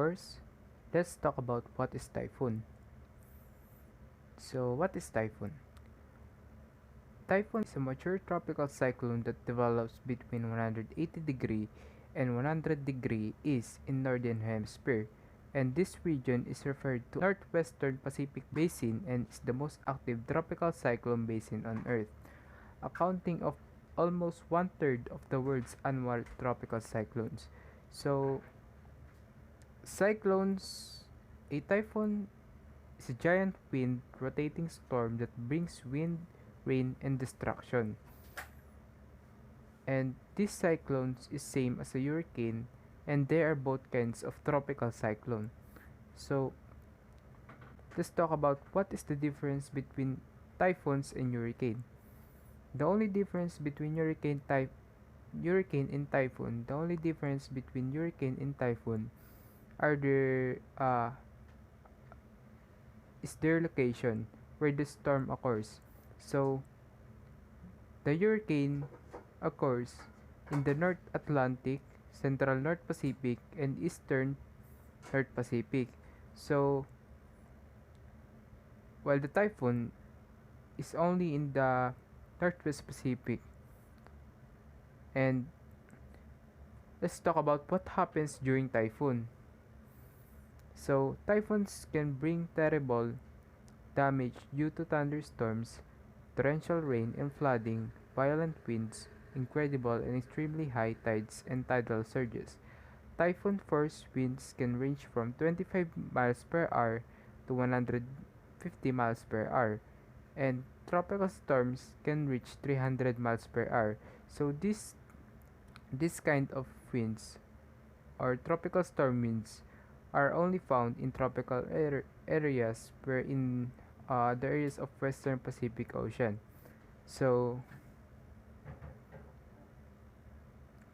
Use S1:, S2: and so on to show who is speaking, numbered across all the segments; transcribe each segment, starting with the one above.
S1: first, let's talk about what is typhoon. So, what is typhoon? Typhoon is a mature tropical cyclone that develops between 180° and 100° east in northern hemisphere, and this region is referred to northwestern Pacific basin and is the most active tropical cyclone basin on Earth, accounting of almost one-third of the world's annual tropical cyclones. So, cyclones, a typhoon is a giant wind rotating storm that brings wind, rain, and destruction. And these cyclones is same as a hurricane, and they are both kinds of tropical cyclone. So let's talk about what is the difference between typhoons and hurricane. The only difference between hurricane and typhoon, the only difference between hurricane and typhoon are is their location where the storm occurs. So the hurricane occurs in the North Atlantic, Central North Pacific, and Eastern North Pacific. So while the typhoon is only in the Northwest Pacific. And let's talk about what happens during typhoon. So typhoons can bring terrible damage due to thunderstorms, torrential rain and flooding, violent winds, incredible and extremely high tides and tidal surges. Typhoon force winds can range from 25 miles per hour to 150 miles per hour, and tropical storms can reach 300 miles per hour. So this kind of winds or tropical storm winds are only found in tropical areas where in the areas of Western Pacific Ocean. So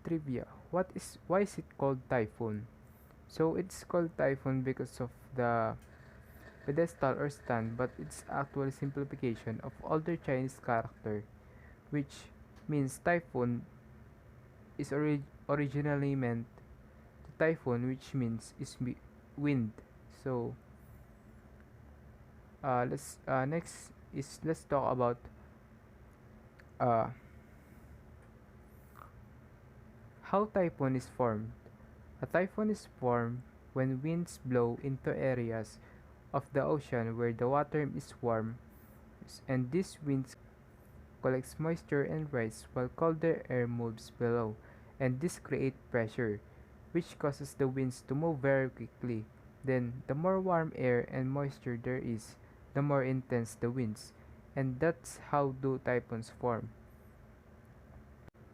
S1: trivia. Why is it called typhoon? So it's called typhoon because of the pedestal or stand, but it's actually simplification of older Chinese character, which means typhoon is originally meant to typhoon, which means is wind. So let's talk about uh, how typhoon is formed. A typhoon is formed when winds blow into areas of the ocean where the water is warm, and these winds collects moisture and rise while colder air moves below, and this creates pressure, which causes the winds to move very quickly. Then, the more warm air and moisture there is, the more intense the winds, and that's how do typhoons form.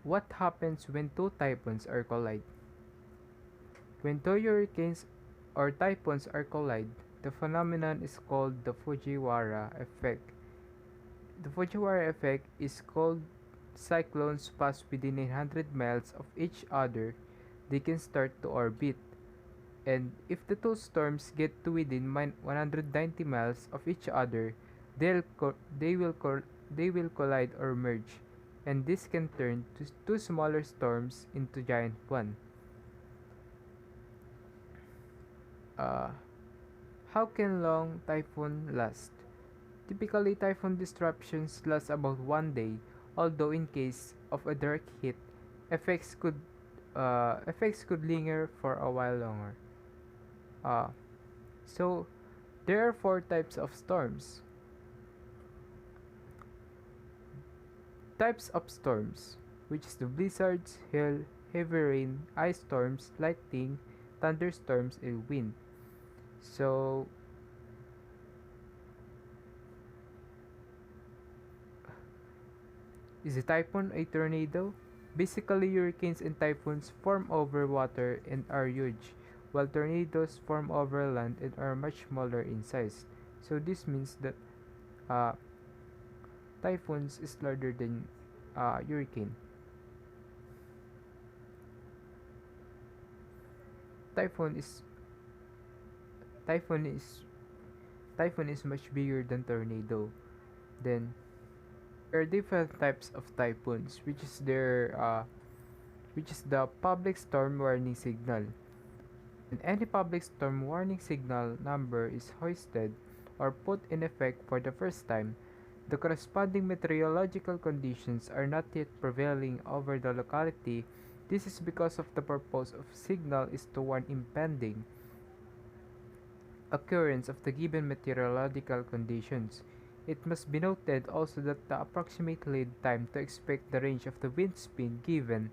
S1: What happens when two typhoons are collide? When two hurricanes or typhoons are collide, the phenomenon is called the Fujiwara effect. The Fujiwara effect is called cyclones pass within 100 miles of each other, they can start to orbit. And if the two storms get to within 190 miles of each other, they will collide or merge, and this can turn two smaller storms into giant one. How can long typhoon last? Typically, typhoon disruptions last about one day, although in case of a direct hit, effects could linger for a while longer. Uh, so there are four types of storms. Types of storms, which is the blizzards, hail, heavy rain, ice storms, lightning, thunderstorms, and wind. So is a typhoon a tornado? Basically, hurricanes and typhoons form over water and are huge, while tornadoes form over land and are much smaller in size. So this means that uh, typhoons is larger than hurricane. Typhoon is typhoon is typhoon is much bigger than tornado. Then there are different types of typhoons, which is the public storm warning signal. When any public storm warning signal number is hoisted or put in effect for the first time, the corresponding meteorological conditions are not yet prevailing over the locality. This is because of the purpose of signal is to warn impending occurrence of the given meteorological conditions. It must be noted also that the approximate lead time to expect the range of the wind speed given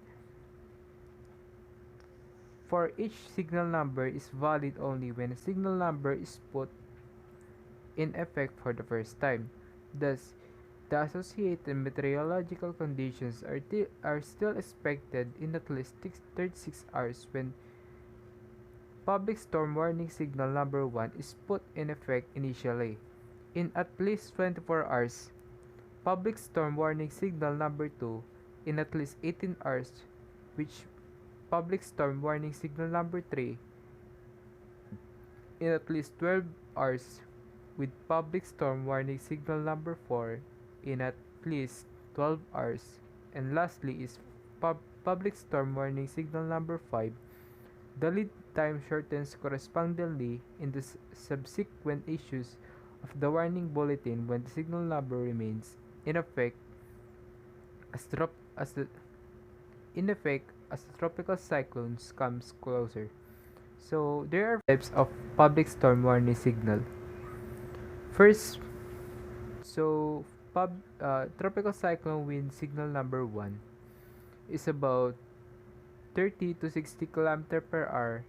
S1: for each signal number is valid only when a signal number is put in effect for the first time. Thus, the associated meteorological conditions are still expected in at least 36 hours when public storm warning signal number 1 is put in effect initially. In at least 24 hours, public storm warning signal number 2 in at least 18 hours, which public storm warning signal number 3 in at least 12 hours, with public storm warning signal number 4 in at least 12 hours. And lastly is public storm warning signal number 5. The lead time shortens correspondingly in the subsequent issues of the warning bulletin when the signal number remains in effect as, the tropical cyclones comes closer. So there are types of public storm warning signal. First, so tropical cyclone wind signal number 1 is about 30 to 60 km per hour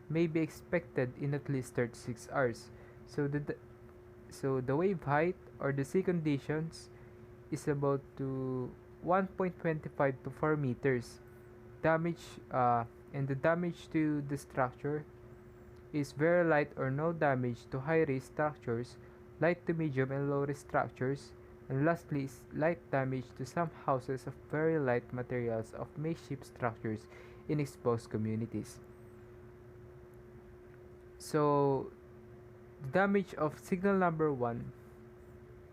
S1: may be expected in at least 36 hours. So the wave height or the sea conditions is about to 1.25 to 4 meters. Damage and the damage to the structure is very light or no damage to high risk structures, light to medium and low risk structures, and lastly is light damage to some houses of very light materials of makeshift structures in exposed communities. So the damage of signal number 1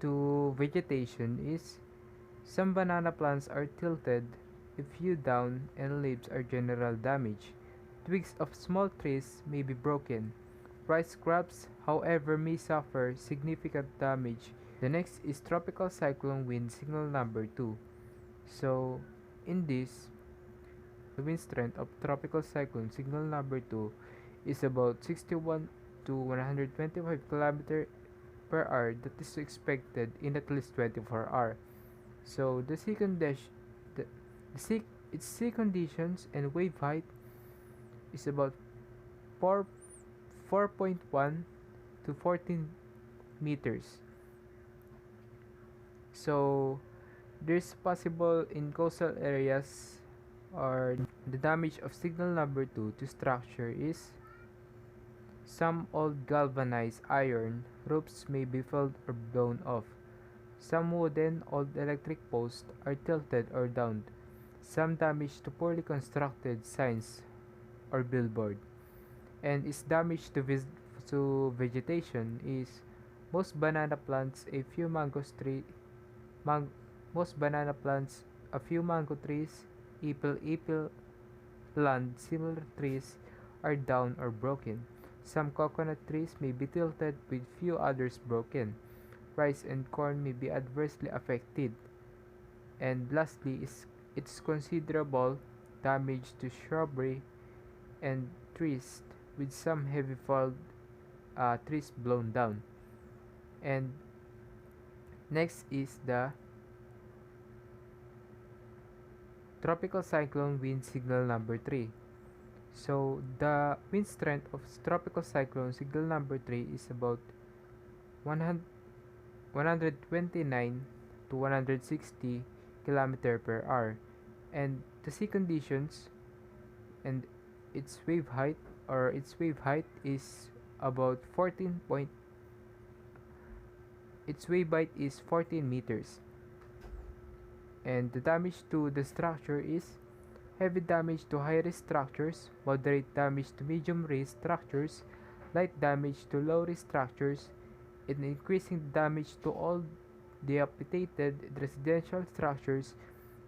S1: to vegetation is some banana plants are tilted, a few down, and leaves are general damage. Twigs of small trees may be broken. Rice crops, however, may suffer significant damage. The next is tropical cyclone wind signal number 2. So, in this, the wind strength of tropical cyclone signal number 2 is about 61 to 125 km per hour that is expected in at least 24 hours. So its sea conditions and wave height is about 4 4.1 to 14 meters. So there's possible in coastal areas or the damage of signal number 2 to structure is some old galvanized iron roofs may be felled or blown off. Some wooden old electric posts are tilted or downed. Some damage to poorly constructed signs or billboard. And its damage to vegetation is most banana plants, a few most banana plants, a few mango trees, apple land, similar trees are down or broken. Some coconut trees may be tilted with few others broken. Rice and corn may be adversely affected. And lastly is its considerable damage to shrubbery and trees with some heavy felled trees blown down. And next is the tropical cyclone wind signal number 3. So the wind strength of tropical cyclone signal number 3 is about 129 to 160 km per hour, and the sea conditions and its wave height is about 14 point its wave height is 14 meters, and the damage to the structure is heavy damage to high-risk structures, moderate damage to medium-risk structures, light damage to low-risk structures, and increasing damage to all dilapidated residential structures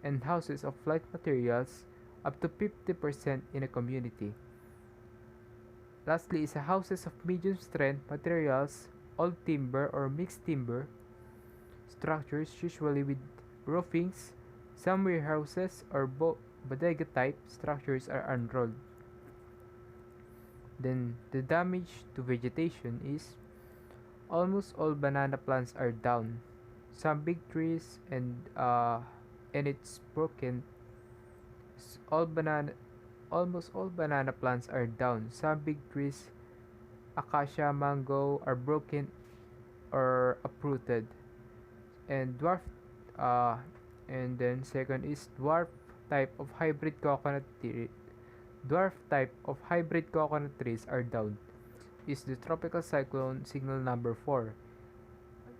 S1: and houses of light materials up to 50% in a community. Lastly is houses of medium strength materials, old timber or mixed timber structures, usually with roofings. Some warehouses or bodega type structures are unrolled. Then the damage to vegetation is almost all banana plants are down. Some big trees and it's broken. All banana almost all banana plants are down. Some big trees, acacia, mango, are broken or uprooted. And uh, then second is type of hybrid coconut tree. Dwarf type of hybrid coconut trees are down. Is the tropical cyclone signal number 4.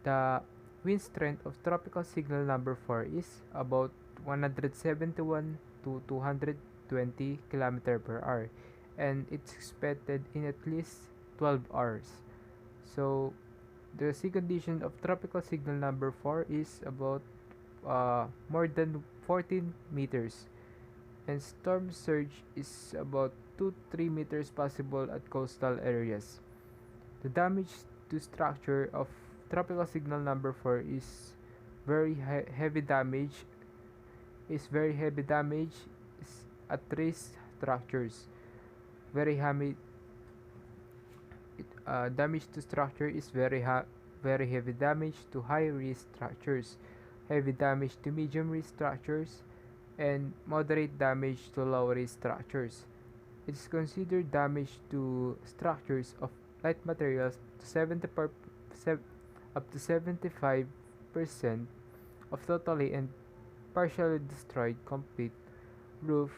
S1: The wind strength of tropical signal number 4 is about 171 to 220 km per hour, and it's expected in at least 12 hours. So the sea condition of tropical signal number 4 is about more than 14 meters, and storm surge is about 2 to 3 meters possible at coastal areas. The damage to structure of tropical signal number 4 is heavy damage very heavy damage at risk structures. Very heavy damage to structure is very heavy damage to high risk structures, heavy damage to medium risk structures, and moderate damage to low risk structures. It is considered damage to structures of light materials to 75% of totally and partially destroyed complete roof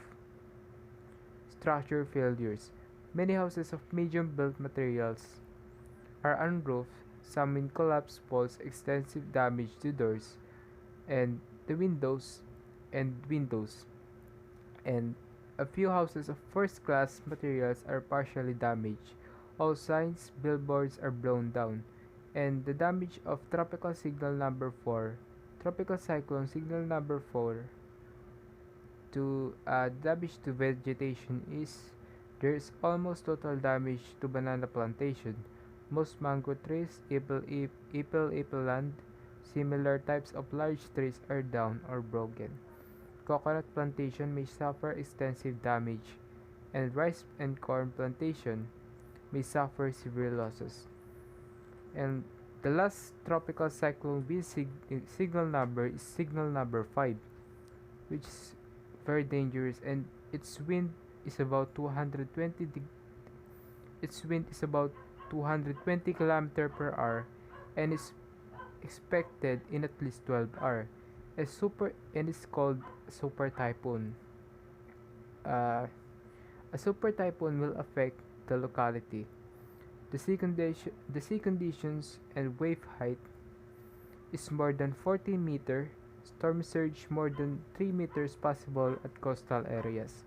S1: structure failures. Many houses of medium built materials are unroofed, some wind collapse cause extensive damage to doors and the windows, and a few houses of first class materials are partially damaged. All signs, billboards are blown down, and the damage of tropical cyclone signal number 4 to damage to vegetation is there's almost total damage to banana plantation. Most mango trees, apple land, similar types of large trees are down or broken. Coconut plantation may suffer extensive damage, and rice and corn plantation may suffer severe losses. And the last tropical cyclone wind signal number is signal number 5, which is very dangerous, and its wind is about 220 km per hour, and is expected in at least 12 hours. It's called super typhoon. Uh, a super typhoon will affect the locality. The sea conditions and wave height is more than 14 meter. Storm surge more than 3 meters possible at coastal areas.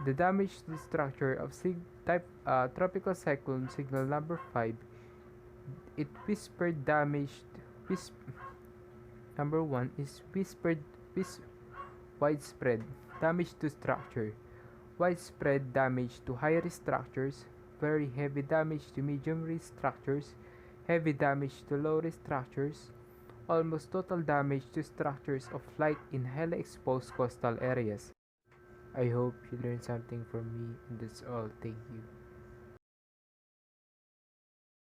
S1: The damage to the structure of tropical cyclone signal number 5, it whispered damage. Number 1 is widespread damage to structure, widespread damage to high risk structures, very heavy damage to medium risk structures, heavy damage to low risk structures, almost total damage to structures of light in highly exposed coastal areas. I hope you learned something from me, and that's all. Thank you.